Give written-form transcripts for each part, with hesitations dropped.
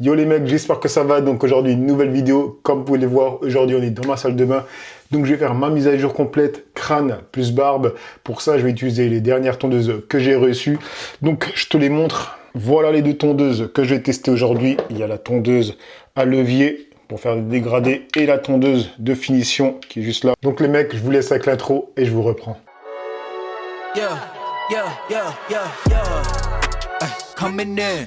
Yo les mecs, j'espère que ça va. Donc aujourd'hui, une nouvelle vidéo. Comme vous pouvez le voir, aujourd'hui, on est dans ma salle de bain. Donc je vais faire ma mise à jour complète, crâne plus barbe. Pour ça, je vais utiliser les dernières tondeuses que j'ai reçues. Donc je te les montre. Voilà les deux tondeuses que je vais tester aujourd'hui. Il y a la tondeuse à levier pour faire des dégradés et la tondeuse de finition qui est juste là. Donc les mecs, je vous laisse avec l'intro et je vous reprends. Yeah, yeah, yeah, yeah, yeah. Ay, coming in.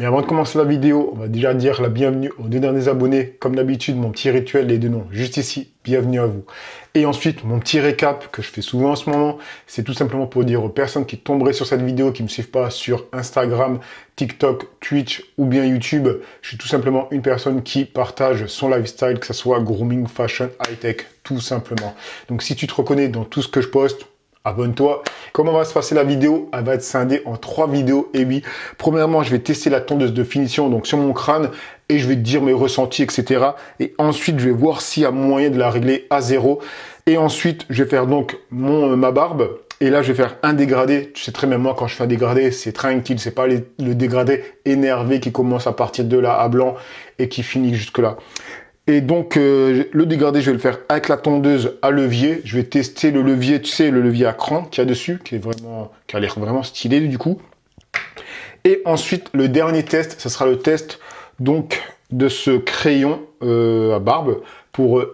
Mais avant de commencer la vidéo, on va déjà dire la bienvenue aux deux derniers abonnés. Comme d'habitude, mon petit rituel, les deux noms juste ici, bienvenue à vous. Et ensuite, mon petit récap que je fais souvent en ce moment, c'est tout simplement pour dire aux personnes qui tomberaient sur cette vidéo, qui ne me suivent pas sur Instagram, TikTok, Twitch ou bien YouTube, je suis tout simplement une personne qui partage son lifestyle, que ce soit grooming, fashion, high-tech, tout simplement. Donc si tu te reconnais dans tout ce que je poste, abonne-toi. Comment va se passer la vidéo? Elle va être scindée en 3 vidéos. Et oui, premièrement, je vais tester la tondeuse de finition donc sur mon crâne et je vais te dire mes ressentis, etc. Et ensuite, je vais voir s'il y a moyen de la régler à 0. Et ensuite, je vais faire donc ma barbe. Et là, je vais faire un dégradé. Tu sais très bien, moi, quand je fais un dégradé, c'est tranquille. C'est pas le dégradé énervé qui commence à partir de là à blanc et qui finit jusque là. Et donc, le dégradé, je vais le faire avec la tondeuse à levier. Je vais tester le levier, tu sais, le levier à cran qu'il y a dessus, qui a l'air vraiment stylé du coup. Et ensuite, le dernier test, ce sera le test donc de ce crayon à barbe pour,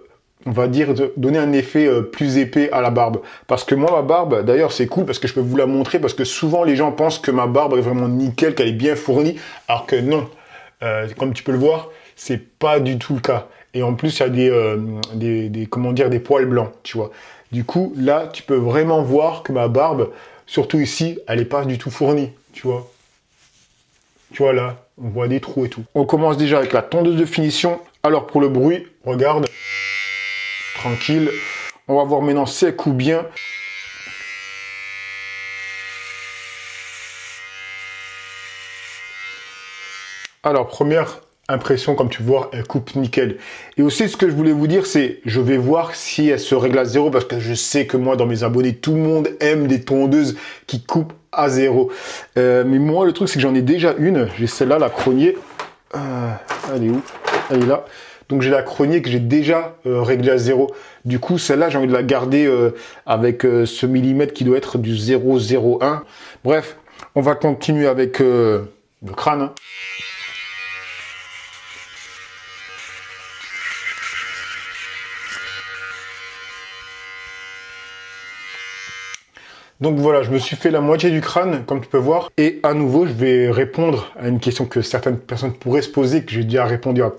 on va dire, donner un effet plus épais à la barbe. Parce que moi, ma barbe, d'ailleurs, c'est cool parce que je peux vous la montrer parce que souvent, les gens pensent que ma barbe est vraiment nickel, qu'elle est bien fournie, alors que non. Comme tu peux le voir, c'est pas du tout le cas. Et en plus, il y a comment dire, des poils blancs, tu vois. Du coup, là, tu peux vraiment voir que ma barbe, surtout ici, elle n'est pas du tout fournie, tu vois. Tu vois, là, on voit des trous et tout. On commence déjà avec la tondeuse de finition. Alors, pour le bruit, regarde. Tranquille. On va voir maintenant sec ou bien. Alors, première impression, comme tu vois, elle coupe nickel. Et aussi, ce que je voulais vous dire, c'est, je vais voir si elle se règle à 0, parce que je sais que moi, dans mes abonnés, tout le monde aime les tondeuses qui coupent à 0. Mais moi, le truc, c'est que j'en ai déjà une. J'ai celle-là, la Cronier. Elle est où? Elle est là. Donc, j'ai la Cronier que j'ai déjà réglée à 0. Du coup, celle-là, j'ai envie de la garder avec ce millimètre qui doit être du 0,01. Bref, on va continuer avec le crâne. Hein. Donc voilà, je me suis fait la moitié du crâne, comme tu peux voir. Et à nouveau, je vais répondre à une question que certaines personnes pourraient se poser, que j'ai déjà répondu à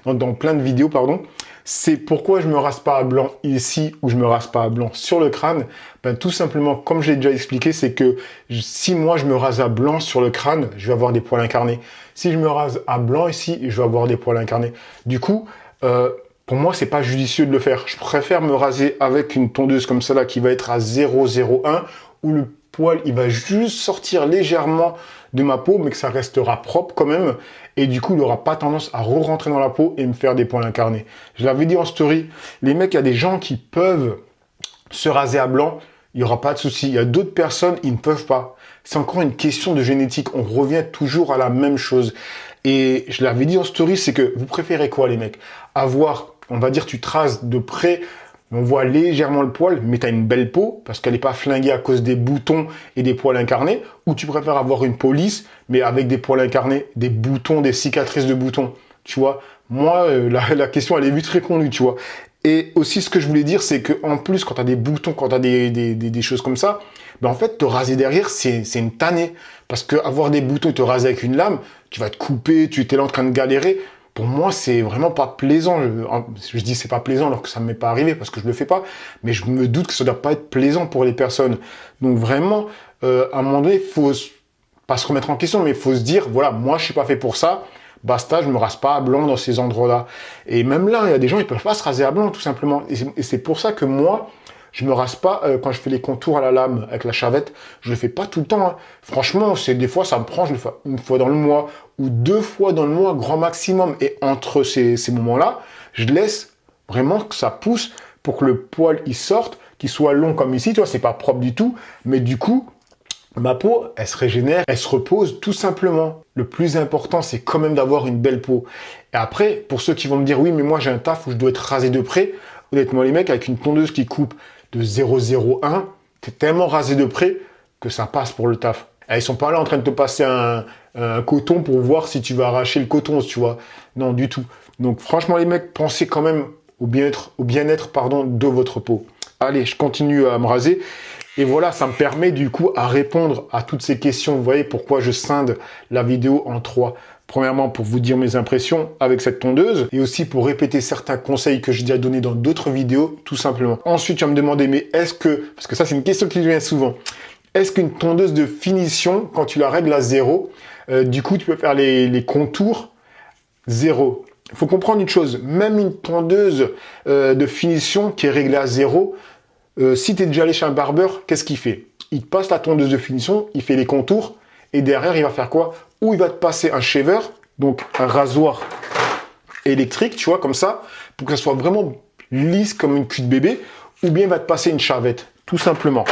dans plein de vidéos, pardon. C'est pourquoi je me rase pas à blanc ici ou je me rase pas à blanc sur le crâne. Ben, tout simplement, comme j'ai déjà expliqué, c'est que si moi je me rase à blanc sur le crâne, je vais avoir des poils incarnés. Si je me rase à blanc ici, je vais avoir des poils incarnés. Du coup, pour moi, c'est pas judicieux de le faire. Je préfère me raser avec une tondeuse comme celle-là qui va être à 0,01 où le poil, il va juste sortir légèrement de ma peau, mais que ça restera propre quand même. Et du coup, il n'aura pas tendance à re-rentrer dans la peau et me faire des poils incarnés. Je l'avais dit en story, les mecs, il y a des gens qui peuvent se raser à blanc, il n'y aura pas de souci. Il y a d'autres personnes, ils ne peuvent pas. C'est encore une question de génétique. On revient toujours à la même chose. Et je l'avais dit en story, c'est que vous préférez quoi, les mecs? Avoir, on va dire, tu te rases de près, on voit légèrement le poil, mais tu as une belle peau, parce qu'elle n'est pas flinguée à cause des boutons et des poils incarnés, ou tu préfères avoir une peau lisse, mais avec des poils incarnés, des boutons, des cicatrices de boutons, tu vois. Moi, la question, elle est vite répondue, tu vois. Et aussi, ce que je voulais dire, c'est que en plus, quand tu as des boutons, quand tu as des choses comme ça, ben en fait, te raser derrière, c'est une tannée. Parce que avoir des boutons et te raser avec une lame, tu vas te couper, tu es là en train de galérer. Pour moi, c'est vraiment pas plaisant. Je dis c'est pas plaisant alors que ça ne m'est pas arrivé parce que je le fais pas. Mais je me doute que ça doit pas être plaisant pour les personnes. Donc vraiment, à un moment donné, il faut pas se remettre en question, mais il faut se dire, voilà, moi, je suis pas fait pour ça. Basta, je me rase pas à blanc dans ces endroits-là. Et même là, il y a des gens, ils peuvent pas se raser à blanc, tout simplement. Et c'est pour ça que moi, je me rase pas quand je fais les contours à la lame avec la chavette. Je le fais pas tout le temps. Hein. Franchement, des fois, ça me prend, je le fais une fois dans le mois ou 2 fois dans le mois, grand maximum. Et entre ces moments-là, je laisse vraiment que ça pousse pour que le poil, il sorte, qu'il soit long comme ici. Tu vois, c'est pas propre du tout. Mais du coup, Ma peau, elle se régénère, elle se repose tout simplement. Le plus important, c'est quand même d'avoir une belle peau. Et après, pour ceux qui vont me dire, oui, mais moi j'ai un taf où je dois être rasé de près, honnêtement les mecs, avec une tondeuse qui coupe de 0,01, t'es tellement rasé de près que ça passe pour le taf. Et ils sont pas là en train de te passer un coton pour voir si tu vas arracher le coton, tu vois. Non, du tout. Donc franchement les mecs, pensez quand même au bien-être, de votre peau. Allez, je continue à me raser. Et voilà, ça me permet du coup à répondre à toutes ces questions. Vous voyez pourquoi je scinde la vidéo en 3. Premièrement, pour vous dire mes impressions avec cette tondeuse et aussi pour répéter certains conseils que j'ai déjà donnés dans d'autres vidéos, tout simplement. Ensuite, tu vas me demander, mais est-ce que, parce que ça c'est une question qui vient souvent, est-ce qu'une tondeuse de finition, quand tu la règles à 0, du coup tu peux faire les contours 0. Il faut comprendre une chose, même une tondeuse de finition qui est réglée à 0, si tu es déjà allé chez un barbeur, qu'est-ce qu'il fait? Il te passe la tondeuse de finition, il fait les contours, et derrière, il va faire quoi? Ou il va te passer un shaver, donc un rasoir électrique, tu vois, comme ça, pour que ça soit vraiment lisse comme une queue de bébé, ou bien il va te passer une chavette, tout simplement.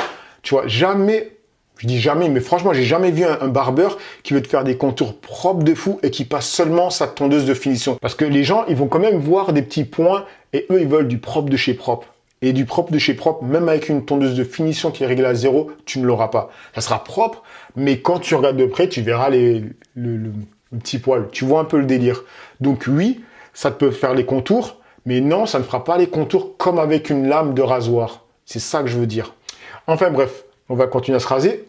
Tu vois, jamais, je dis jamais, mais franchement, j'ai jamais vu un barbeur qui veut te faire des contours propres de fou et qui passe seulement sa tondeuse de finition. Parce que les gens, ils vont quand même voir des petits points, et eux, ils veulent du propre de chez propre. Et du propre de chez propre, même avec une tondeuse de finition qui est réglée à 0, tu ne l'auras pas. Ça sera propre, mais quand tu regardes de près, tu verras le petit poil. Tu vois un peu le délire. Donc oui, ça te peut faire les contours, mais non, ça ne fera pas les contours comme avec une lame de rasoir. C'est ça que je veux dire. Enfin bref, on va continuer à se raser.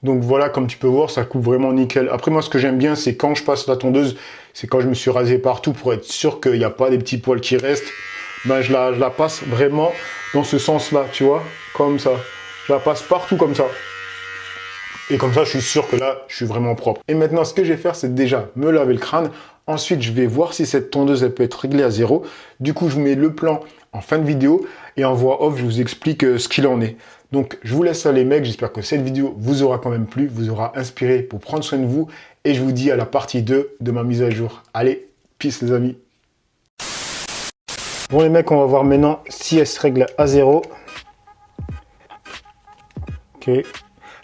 Donc voilà, comme tu peux voir, ça coupe vraiment nickel. Après, moi, ce que j'aime bien, c'est quand je passe la tondeuse, c'est quand je me suis rasé partout pour être sûr qu'il n'y a pas des petits poils qui restent. Ben, je la passe vraiment dans ce sens-là, tu vois, comme ça. Je la passe partout comme ça. Et comme ça, je suis sûr que là, je suis vraiment propre. Et maintenant, ce que je vais faire, c'est déjà me laver le crâne. Ensuite, je vais voir si cette tondeuse, elle peut être réglée à 0. Du coup, je vous mets le plan en fin de vidéo. Et en voix off, je vous explique ce qu'il en est. Donc, je vous laisse là, les mecs. J'espère que cette vidéo vous aura quand même plu, vous aura inspiré pour prendre soin de vous. Et je vous dis à la partie 2 de ma mise à jour. Allez, peace les amis. Bon les mecs, on va voir maintenant si elle se règle à 0. Ok.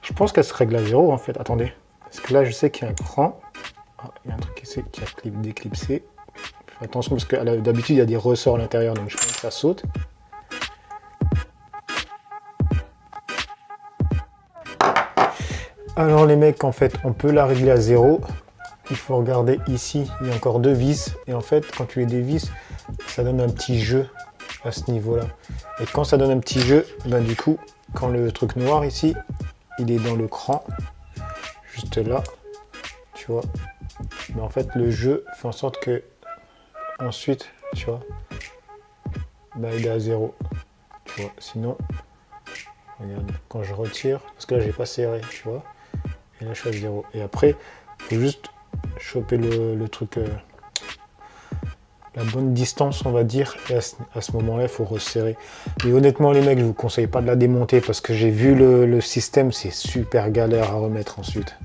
Je pense qu'elle se règle à 0 en fait. Attendez. Parce que là, je sais qu'il y a un cran. Ah, il y a un truc qui a déclipsé. Fais attention parce que d'habitude, il y a des ressorts à l'intérieur. Donc, je pense que ça saute. Alors les mecs, en fait, on peut la régler à 0. Il faut regarder ici, il y a encore 2 vis. Et en fait, quand tu les dévisses, ça donne un petit jeu à ce niveau-là. Et quand ça donne un petit jeu, ben du coup, quand le truc noir ici, il est dans le cran, juste là, tu vois. Mais en fait, le jeu fait en sorte que ensuite, tu vois, ben, il est à 0. Tu vois, sinon, regarde, quand je retire, parce que là, j'ai pas serré, tu vois. Et là, je suis à 0. Et après, il faut juste choper le truc, la bonne distance, on va dire. Et à ce moment-là, il faut resserrer. Mais honnêtement, les mecs, je vous conseille pas de la démonter parce que j'ai vu le système, c'est super galère à remettre ensuite.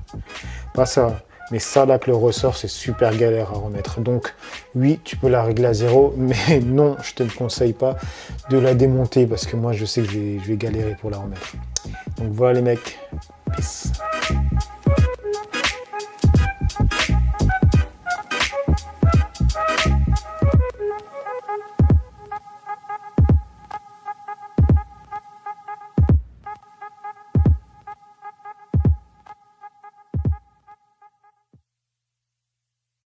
Pas ça, mais ça là que le ressort, c'est super galère à remettre. Donc, oui, tu peux la régler à 0, mais non, je te le conseille pas de la démonter parce que moi, je sais que je vais galérer pour la remettre. Donc voilà, les mecs. Peace.